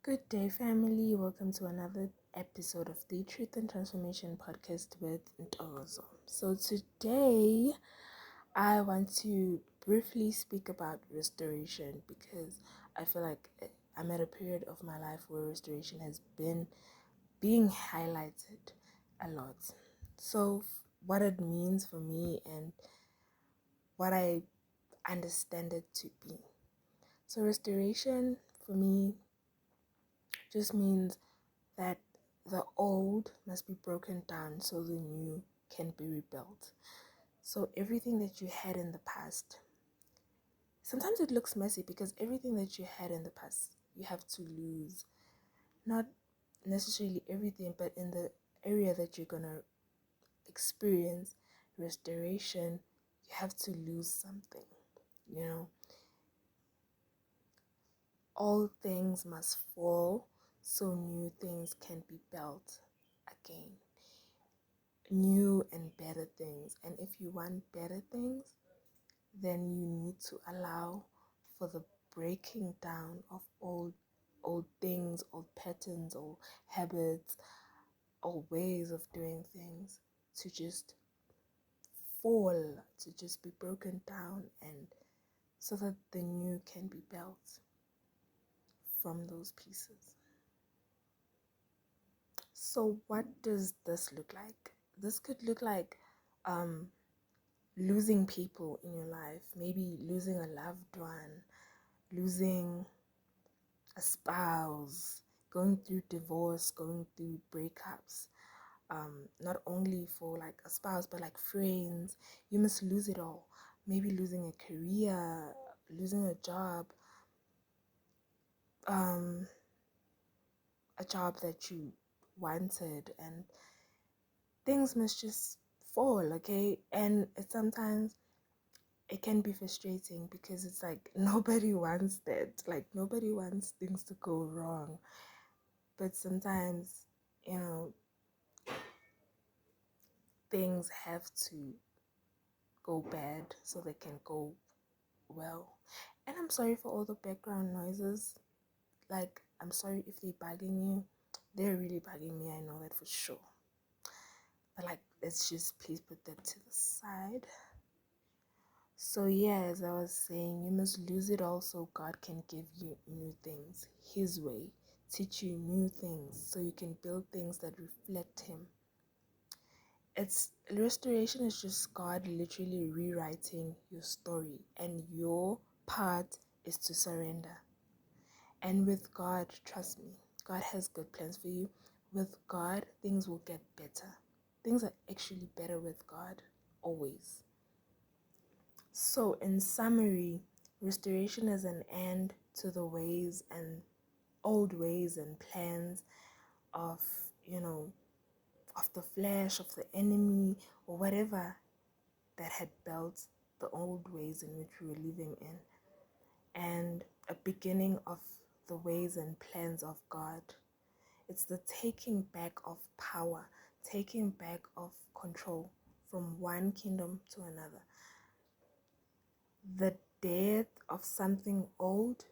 Good day, family. Welcome to another episode of the Truth and Transformation podcast with Ntozo. So, today I want to briefly speak about restoration because I feel like I'm at a period of my life where restoration has been being highlighted a lot. So, what it means for me and what I understand it to be. So, restoration for me just means that the old must be broken down so the new can be rebuilt. So everything that you had in the past, sometimes it looks messy because everything that you had in the past, you have to lose. Not necessarily everything, but in the area that you're going to experience restoration, you have to lose something. You know, all things must fall so new things can be built again. New and better things. And if you want better things, then you need to allow for the breaking down of old things, old patterns, or habits, or ways of doing things to just fall, to just be broken down, and so that the new can be built from those pieces. So what does this look like? This could look like losing people in your life, maybe losing a loved one, losing a spouse, going through divorce, going through breakups. Not only for like a spouse, but like friends. You must lose it all. Maybe losing a career, losing um, a job that you wanted, and things must just fall, okay? And sometimes it can be frustrating because it's like nobody wants that. Like nobody wants things to go wrong. But sometimes, you know, things have to go bad so they can go well. And I'm sorry for all the background noises. Like, I'm sorry if they're bugging you. They're really bugging me, I know that for sure. But like, let's just please put that to the side. So yeah, as I was saying, you must lose it all so God can give you new things His way, teach you new things so you can build things that reflect Him. It's restoration is just God literally rewriting your story, and your part is to surrender. And with God, trust me, God has good plans for you. With God, things will get better. Things are actually better with God, always. So, in summary, restoration is an end to the ways and old ways and plans of, of the flesh, of the enemy, or whatever that had built the old ways in which we were living in, and a beginning of the ways and plans of God. It's the taking back of power, taking back of control from one kingdom to another. The death of something old,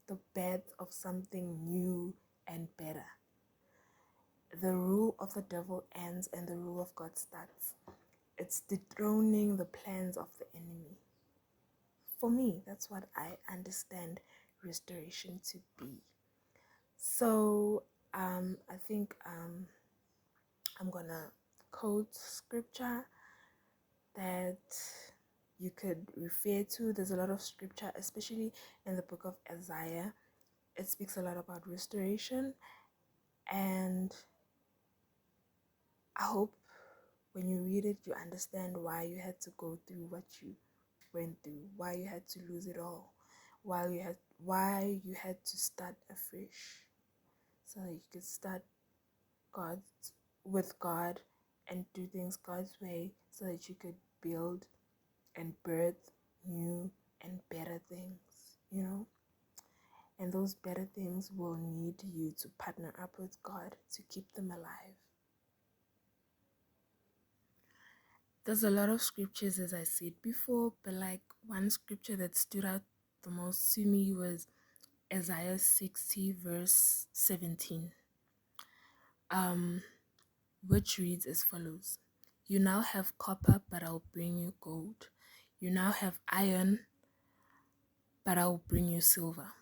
the birth of something new and better. The rule of the devil ends and the rule of God starts. It's dethroning the plans of the enemy. For me, that's what I understand restoration to be. So I think I'm gonna quote scripture that you could refer to. There's a lot of scripture, especially in the book of Isaiah. It speaks a lot about restoration, and I hope when you read it, you understand why you had to go through what you went through, why you had to lose it all, why you had to start afresh, so that you could start God with God and do things God's way, so that you could build and birth new and better things. And those better things will need you to partner up with God to keep them alive. There's a lot of scriptures, as I said before, but like one scripture that stood out the most to me was Isaiah 60 verse 17, which reads as follows: You now have copper, but I'll bring you gold. You now have iron, but I'll bring you silver.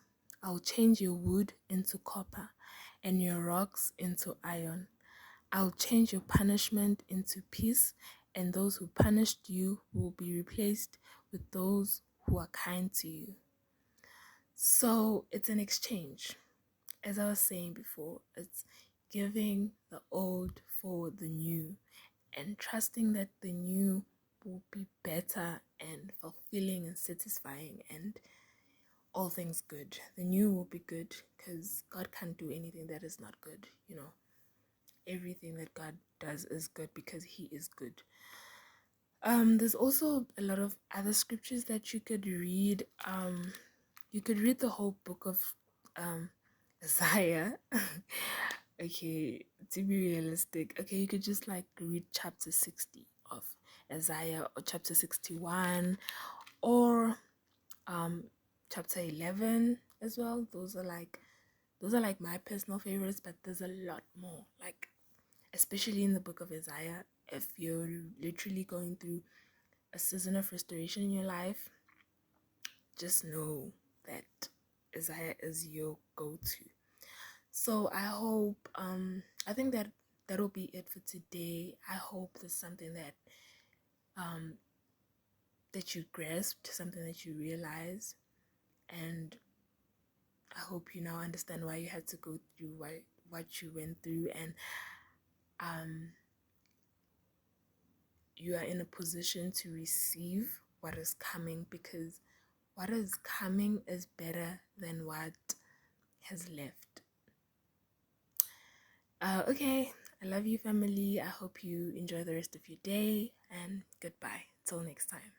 I'll change your wood into copper and your rocks into iron. I'll change your punishment into peace, and those who punished you will be replaced with those who are kind to you. So it's an exchange. As I was saying before, it's giving the old for the new and trusting that the new will be better and fulfilling and satisfying and all things good. The new will be good because God can't do anything that is not good, you know. Everything that God does is good because He is good. There's also a lot of other scriptures that you could read. You could read the whole book of Isaiah. Okay, to be realistic, okay, you could just like read chapter 60 of Isaiah or chapter 61 or chapter 11 as well. Those are like my personal favorites, but there's a lot more, like especially in the book of Isaiah. If you're literally going through a season of restoration in your life, just know that Isaiah is your go-to. So I hope I think that that'll be it for today. I hope there's something that that you grasped, something that you realize, and I hope you now understand why you had to go through what you went through, and you are in a position to receive what is coming, because what is coming is better than what has left. Okay, I love you, family. I hope you enjoy the rest of your day, and goodbye till next time.